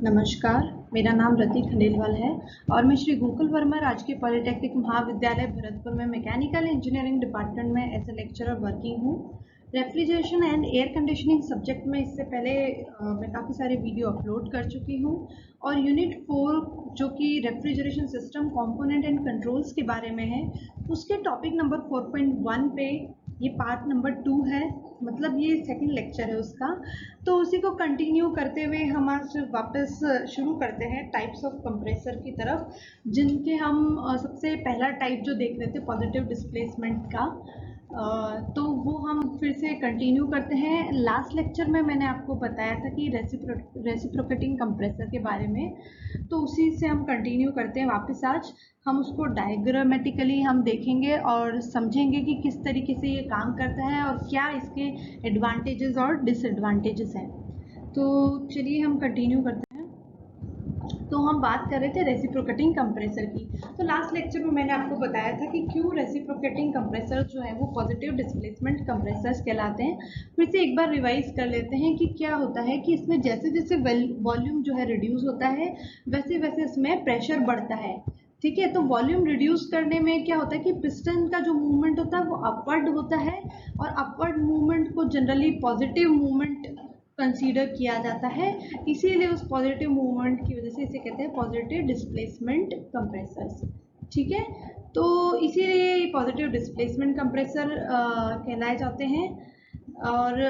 नमस्कार, मेरा नाम रति खंडेलवाल है और मैं श्री गोकुल वर्मा राजकीय पॉलिटेक्निक महाविद्यालय भरतपुर में मैकेनिकल इंजीनियरिंग डिपार्टमेंट में एज ए लेक्चरर वर्किंग हूँ। Refrigeration and air conditioning subject में इससे पहले मैं काफ़ी सारे वीडियो अपलोड कर चुकी हूँ और यूनिट 4 जो कि refrigeration system component and controls के बारे में है, उसके टॉपिक नंबर 4.1 पे ये पार्ट नंबर 2 है, मतलब ये सेकंड लेक्चर है उसका। तो उसी को कंटिन्यू करते हुए हम आज वापस शुरू करते हैं टाइप्स ऑफ कंप्रेसर की तरफ, जिनके हम सबसे पहला टाइप जो देख रहे थे पॉजिटिव डिस्प्लेसमेंट का, तो वो हम फिर से कंटिन्यू करते हैं। लास्ट लेक्चर में मैंने आपको बताया था कि रेसिप्रोकेटिंग कंप्रेसर के बारे में, तो उसी से हम कंटिन्यू करते हैं वापस। आज हम उसको डायग्रामेटिकली हम देखेंगे और समझेंगे कि किस तरीके से ये काम करता है और क्या इसके एडवांटेजेस और डिसएडवांटेजेस हैं। तो चलिए हम कंटिन्यू करते हैं। तो हम बात कर रहे थे रेसिप्रोकेटिंग कंप्रेसर की। तो लास्ट लेक्चर में मैंने आपको बताया था कि क्यों रेसिप्रोकेटिंग कंप्रेसर जो है वो पॉजिटिव डिस्प्लेसमेंट कंप्रेसर्स कहलाते हैं। फिर से एक बार रिवाइज कर लेते हैं कि क्या होता है कि इसमें जैसे जैसे वॉल्यूम जो है रिड्यूस होता है, वैसे वैसे इसमें प्रेशर बढ़ता है। ठीक है, तो वॉल्यूम रिड्यूस करने में क्या होता है कि पिस्टन का जो मूवमेंट होता है वो अपवर्ड होता है और अपवर्ड मूवमेंट को जनरली पॉजिटिव मूवमेंट कंसीडर किया जाता है, इसीलिए उस पॉजिटिव मूवमेंट की वजह से इसे कहते हैं पॉजिटिव डिस्प्लेसमेंट कंप्रेसर्स। ठीक है, तो इसीलिए पॉजिटिव डिस्प्लेसमेंट कंप्रेसर कहलाए जाते हैं। और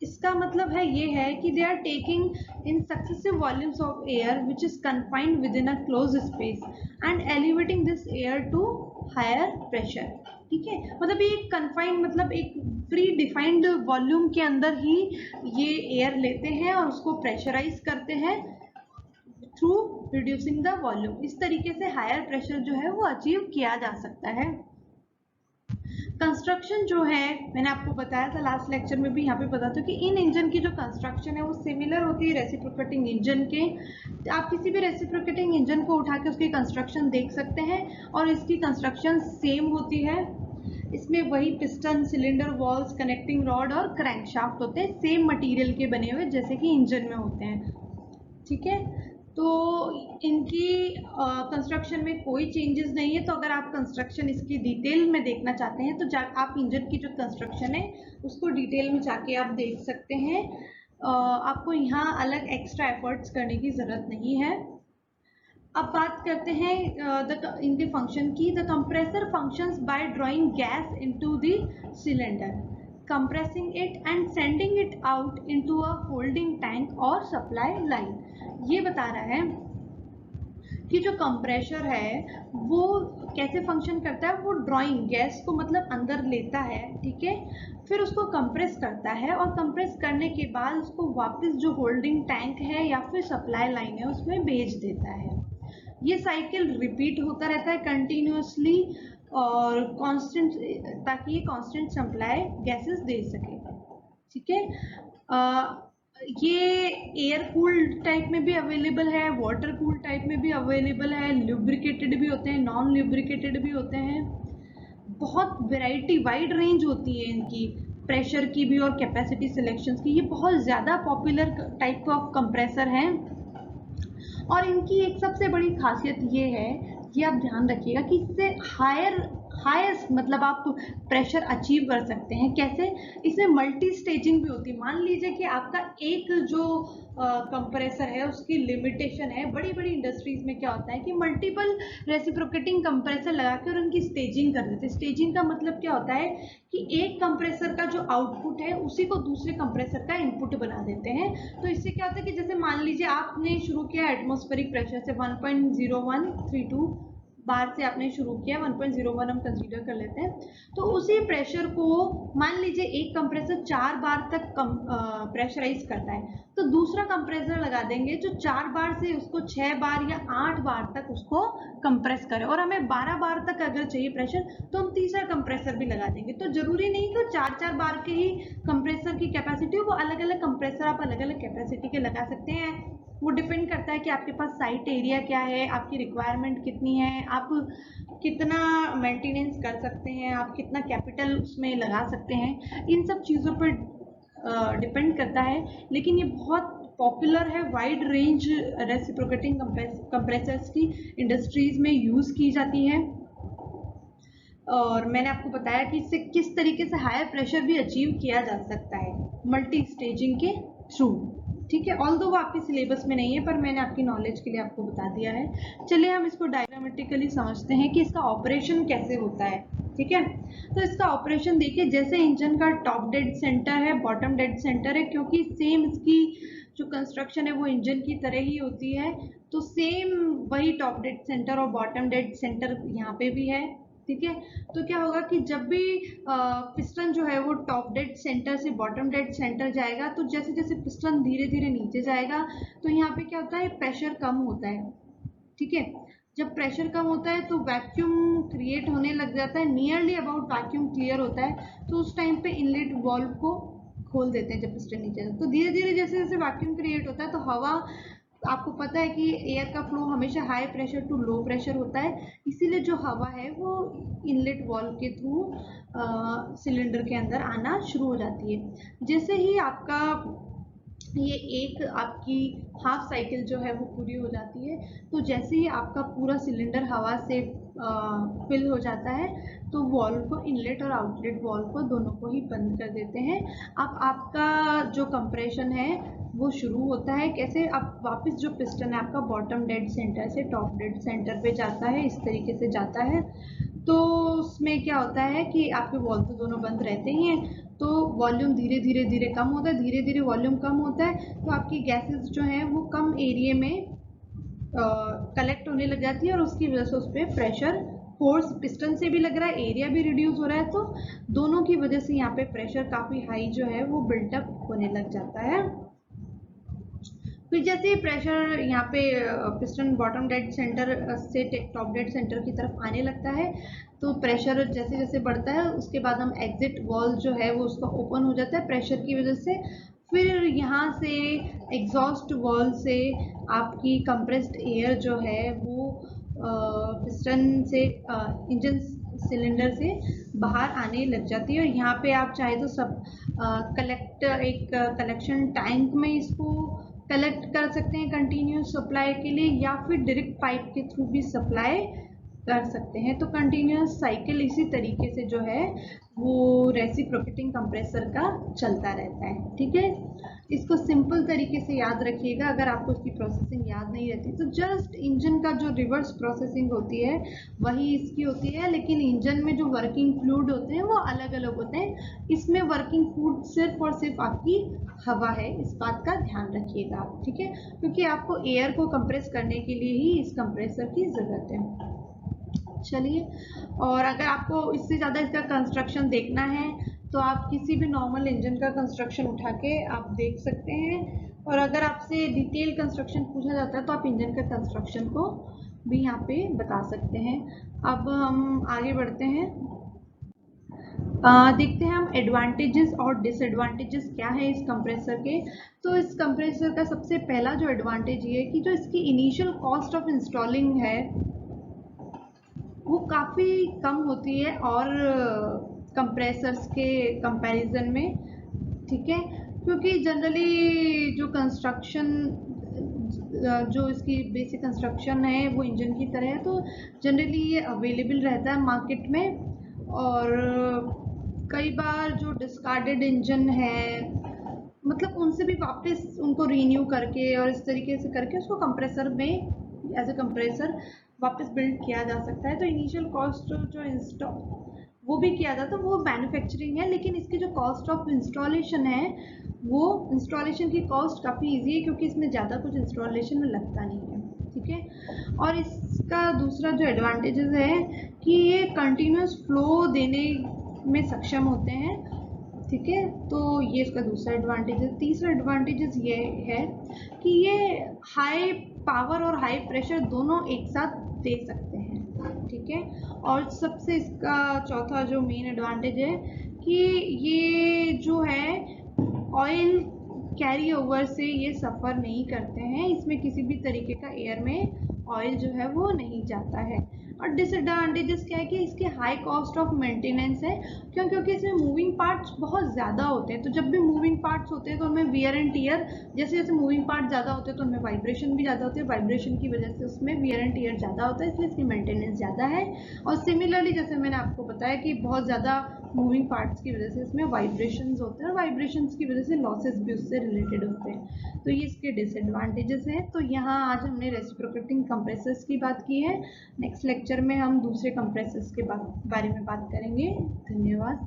इसका मतलब है ये है कि they are taking in successive volumes of air which is confined within a close space and elevating this air to higher pressure. ठीक है, मतलब ये कन्फाइंड मतलब एक प्री डिफाइंड वॉल्यूम के अंदर ही ये एयर लेते हैं और उसको प्रेशराइज करते हैं थ्रू रिड्यूसिंग द वॉल्यूम। इस तरीके से हायर प्रेशर जो है वो अचीव किया जा सकता है। कंस्ट्रक्शन जो है मैंने आपको बताया था लास्ट लेक्चर में भी, यहाँ पे बता दो कि इन इंजन की जो कंस्ट्रक्शन है वो सिमिलर होती है रेसिप्रोकेटिंग इंजन के। आप किसी भी रेसिप्रोकेटिंग इंजन को उठा के उसकी कंस्ट्रक्शन देख सकते हैं और इसकी कंस्ट्रक्शन सेम होती है। इसमें वही piston, cylinder walls, connecting rod और क्रैंकशाफ्ट होते हैं, सेम मटेरियल के बने हुए जैसे कि इंजन में होते हैं। ठीक है, तो इनकी कंस्ट्रक्शन में कोई चेंजेस नहीं है। तो अगर आप कंस्ट्रक्शन इसकी डिटेल में देखना चाहते हैं तो आप इंजन की जो कंस्ट्रक्शन है उसको डिटेल में जाके आप देख सकते हैं। आपको यहाँ अलग एक्स्ट्रा एफर्ट्स करने की ज़रूरत नहीं है। अब बात करते हैं इनके फंक्शन की। The compressor functions bye drawing gas into the cylinder, compressing it and sending it out into a holding tank और सप्लाई लाइन। ये बता रहा है कि जो कंप्रेसर है वो कैसे फंक्शन करता है। वो ड्रॉइंग गैस को मतलब अंदर लेता है, ठीक है, फिर उसको कंप्रेस करता है और कंप्रेस करने के बाद उसको वापस जो होल्डिंग टैंक है या फिर सप्लाई लाइन है उसमें भेज देता है। ये साइकिल रिपीट होता रहता है कंटिन्यूसली और कांस्टेंट, ताकि ये कांस्टेंट सप्लाई गैसेस दे सके। ठीक है, ये एयर कूल्ड टाइप में भी अवेलेबल है, वाटर कूल्ड टाइप में भी अवेलेबल है, लुब्रिकेटेड भी होते हैं, नॉन लुब्रिकेटेड भी होते हैं। बहुत वैरायटी, वाइड रेंज होती है इनकी, प्रेशर की भी और कैपेसिटी सिलेक्शंस की। ये बहुत ज़्यादा पॉपुलर टाइप ऑफ कंप्रेसर हैं और इनकी एक सबसे बड़ी खासियत ये है, ये आप ध्यान रखिएगा कि इससे हाईएस्ट मतलब आप प्रेशर अचीव कर सकते हैं। कैसे? इसमें मल्टी स्टेजिंग भी होती है। मान लीजिए कि आपका एक जो कंप्रेसर है उसकी लिमिटेशन है। बड़ी बड़ी इंडस्ट्रीज में क्या होता है कि मल्टीपल रेसिप्रोकेटिंग कंप्रेसर लगाकर उनकी स्टेजिंग कर देते हैं। स्टेजिंग का मतलब क्या होता है कि एक कंप्रेसर का जो आउटपुट है उसी को दूसरे कंप्रेसर का इनपुट बना देते हैं। तो इससे क्या होता है कि जैसे मान लीजिए आपने शुरू किया एटमॉस्फेरिक प्रेशर से 1.0132 बार से आपने शुरू किया, 1.01 हम कंसीडर कर लेते हैं। तो उसी प्रेशर को मान लीजिए एक कंप्रेसर 4 बार तक प्रेशराइज करता है, तो दूसरा कंप्रेसर लगा देंगे जो 4 बार से उसको 6 बार या 8 बार तक उसको कंप्रेस करे। और हमें 12 बार तक अगर चाहिए प्रेशर तो हम तीसरा कंप्रेसर भी लगा देंगे। तो जरूरी नहीं कि 4-4 बार के ही कंप्रेसर की कैपेसिटी हो, वो अलग अलग कंप्रेसर आप अलग अलग कैपेसिटी के लगा सकते हैं। वो डिपेंड करता है कि आपके पास साइट एरिया क्या है, आपकी रिक्वायरमेंट कितनी है, आप कितना मेंटेनेंस कर सकते हैं, आप कितना कैपिटल उसमें लगा सकते हैं, इन सब चीज़ों पर डिपेंड करता है। लेकिन ये बहुत पॉपुलर है, वाइड रेंज रेसिप्रोकेटिंग कंप्रेसर्स की इंडस्ट्रीज में यूज की जाती है। और मैंने आपको बताया कि इससे किस तरीके से हायर प्रेशर भी अचीव किया जा सकता है मल्टी स्टेजिंग के थ्रू। ठीक है, ऑल्दो वो आपके सिलेबस में नहीं है, पर मैंने आपकी नॉलेज के लिए आपको बता दिया है। चलिए हम इसको डायग्रामेटिकली समझते हैं कि इसका ऑपरेशन कैसे होता है। ठीक है, तो इसका ऑपरेशन देखिए, जैसे इंजन का टॉप डेड सेंटर है, बॉटम डेड सेंटर है, क्योंकि सेम इसकी जो कंस्ट्रक्शन है वो इंजन की तरह ही होती है, तो सेम वही टॉप डेड सेंटर और बॉटम डेड सेंटर यहाँ पे भी है। ठीक है, तो क्या होगा कि जब भी पिस्टन जो है वो टॉप डेड सेंटर से बॉटम डेड सेंटर जाएगा, तो जैसे जैसे पिस्टन धीरे धीरे नीचे जाएगा तो यहाँ पे क्या होता है, प्रेशर कम होता है। ठीक है, जब प्रेशर कम होता है तो वैक्यूम क्रिएट होने लग जाता है, नियरली अबाउट वैक्यूम क्लियर होता है, तो उस टाइम पे इनलेट वाल्व को खोल देते हैं जब पिस्टन नीचे। तो धीरे धीरे जैसे जैसे वैक्यूम क्रिएट होता है तो हवा, आपको पता है कि एयर का फ्लो हमेशा high pressure to low pressure होता है, इसीलिए जो हवा है वो इनलेट वाल्व के थ्रू सिलेंडर के अंदर आना शुरू हो जाती है। जैसे ही आपका ये एक आपकी हाफ साइकिल जो है वो पूरी हो जाती है, तो जैसे ही आपका पूरा सिलेंडर हवा से फिल हो जाता है तो वॉल्व को, इनलेट और आउटलेट वॉल्व को दोनों को ही बंद कर देते हैं। अब आपका जो कंप्रेशन है वो शुरू होता है। कैसे, अब वापस जो पिस्टन है आपका बॉटम डेड सेंटर से टॉप डेड सेंटर पे जाता है, इस तरीके से जाता है। तो उसमें क्या होता है कि आपके वॉल्व तो दोनों बंद रहते ही हैं, तो वॉल्यूम धीरे धीरे धीरे कम होता है, धीरे धीरे वॉल्यूम कम होता है, तो आपकी गैसेस जो हैं वो कम एरिया में कलेक्ट होने लग जाती है, और उसकी वजह से उस पर प्रेशर फोर्स पिस्टन से भी लग रहा है, एरिया भी रिड्यूस हो रहा है, तो दोनों की वजह से यहाँ पे प्रेशर काफ़ी हाई जो है वो बिल्टअप होने लग जाता है। फिर जैसे ही प्रेशर यहाँ पे पिस्टन बॉटम डेड सेंटर से टॉप डेड सेंटर की तरफ आने लगता है, तो प्रेशर जैसे जैसे बढ़ता है उसके बाद हम एग्जिट वॉल्व जो है वो उसका ओपन हो जाता है प्रेशर की वजह से। फिर यहाँ से एग्जॉस्ट वॉल्व से आपकी कंप्रेस्ड एयर जो है वो पिस्टन से इंजन सिलेंडर से बाहर आने लग जाती है, और यहाँ पे आप चाहे तो सब एक कलेक्शन टैंक में इसको कलेक्ट कर सकते हैं कंटिन्यूस सप्लाई के लिए, या फिर डायरेक्ट पाइप के थ्रू भी सप्लाई कर सकते हैं। तो कंटिन्यूस साइकिल इसी तरीके से जो है वो रेसिप्रोकेटिंग कंप्रेसर का चलता रहता है। ठीक है, इसको सिंपल तरीके से याद रखिएगा, अगर आपको इसकी प्रोसेसिंग याद नहीं रहती तो जस्ट इंजन का जो रिवर्स प्रोसेसिंग होती है वही इसकी होती है, लेकिन इंजन में जो वर्किंग फ्लूइड होते हैं वो अलग अलग होते हैं। इसमें वर्किंग फ्लूइड सिर्फ और सिर्फ आपकी हवा है, इस बात का ध्यान रखिएगा आप। ठीक है, क्योंकि आपको एयर को कंप्रेस करने के लिए ही इस कंप्रेसर की ज़रूरत है। चलिए, और अगर आपको इससे ज़्यादा इसका कंस्ट्रक्शन देखना है तो आप किसी भी नॉर्मल इंजन का कंस्ट्रक्शन उठा के आप देख सकते हैं, और अगर आपसे डिटेल कंस्ट्रक्शन पूछा जाता है तो आप इंजन का कंस्ट्रक्शन को भी यहाँ पे बता सकते हैं। अब हम आगे बढ़ते हैं, देखते हैं हम एडवांटेजेस और डिसएडवांटेजेस क्या है इस कंप्रेसर के। तो इस कंप्रेसर का सबसे पहला जो एडवांटेज ये है कि जो इसकी इनिशियल कॉस्ट ऑफ इंस्टॉलिंग है वो काफ़ी कम होती है और कंप्रेसर्स के कंपैरिजन में। ठीक है, क्योंकि जनरली जो कंस्ट्रक्शन जो इसकी बेसिक कंस्ट्रक्शन है वो इंजन की तरह है, तो जनरली ये अवेलेबल रहता है मार्केट में, और कई बार जो डिस्कार्डेड इंजन है मतलब उनसे भी वापस उनको रीन्यू करके और इस तरीके से करके उसको कंप्रेसर में एज ए कंप्रेसर वापस बिल्ड किया जा सकता है। तो इनिशियल कॉस्ट जो इंस्टॉल वो भी किया जाता है वो मैन्युफैक्चरिंग है, लेकिन इसकी जो कॉस्ट ऑफ इंस्टॉलेशन है वो इंस्टॉलेशन की कॉस्ट काफ़ी इजी है, क्योंकि इसमें ज़्यादा कुछ इंस्टॉलेशन में लगता नहीं है। ठीक है, और इसका दूसरा जो एडवांटेजेस है कि ये कंटिन्यूस फ्लो देने में सक्षम होते हैं। ठीक है, तो ये इसका दूसरा एडवांटेज है। तीसरा एडवांटेजेस ये है कि ये हाई पावर और हाई प्रेशर दोनों एक साथ दे सकते हैं। ठीक है, और सबसे इसका चौथा जो मेन एडवांटेज है कि ये जो है ऑयल कैरी ओवर से ये सफ़र नहीं करते हैं, इसमें किसी भी तरीके का एयर में ऑयल जो है वो नहीं जाता है। और डिसएडवांटेजेस क्या है कि इसके हाई कॉस्ट ऑफ मेंटेनेंस है, क्यों? क्योंकि इसमें मूविंग पार्ट्स बहुत ज़्यादा होते हैं। तो जब भी मूविंग पार्ट्स होते हैं तो उनमें वियर एंड टीयर, जैसे जैसे मूविंग पार्ट ज़्यादा होते हैं तो उनमें वाइब्रेशन भी ज़्यादा होती है, वाइब्रेशन की वजह से उसमें वियर एंड टीयर ज़्यादा होता है, इसलिए इसकी मेंटेनेंस ज़्यादा है। और सिमिलरली जैसे मैंने आपको बताया कि बहुत ज़्यादा मूविंग पार्ट्स की वजह से इसमें वाइब्रेशंस होते हैं, और वाइब्रेशंस की वजह से लॉसेस भी उससे रिलेटेड होते हैं। तो ये इसके डिसएडवांटेजेस हैं। तो यहाँ आज हमने रेसिप्रोकेटिंग कंप्रेसर्स की बात की है। नेक्स्ट लेक्चर में हम दूसरे कंप्रेसर्स के बारे में बात करेंगे। धन्यवाद।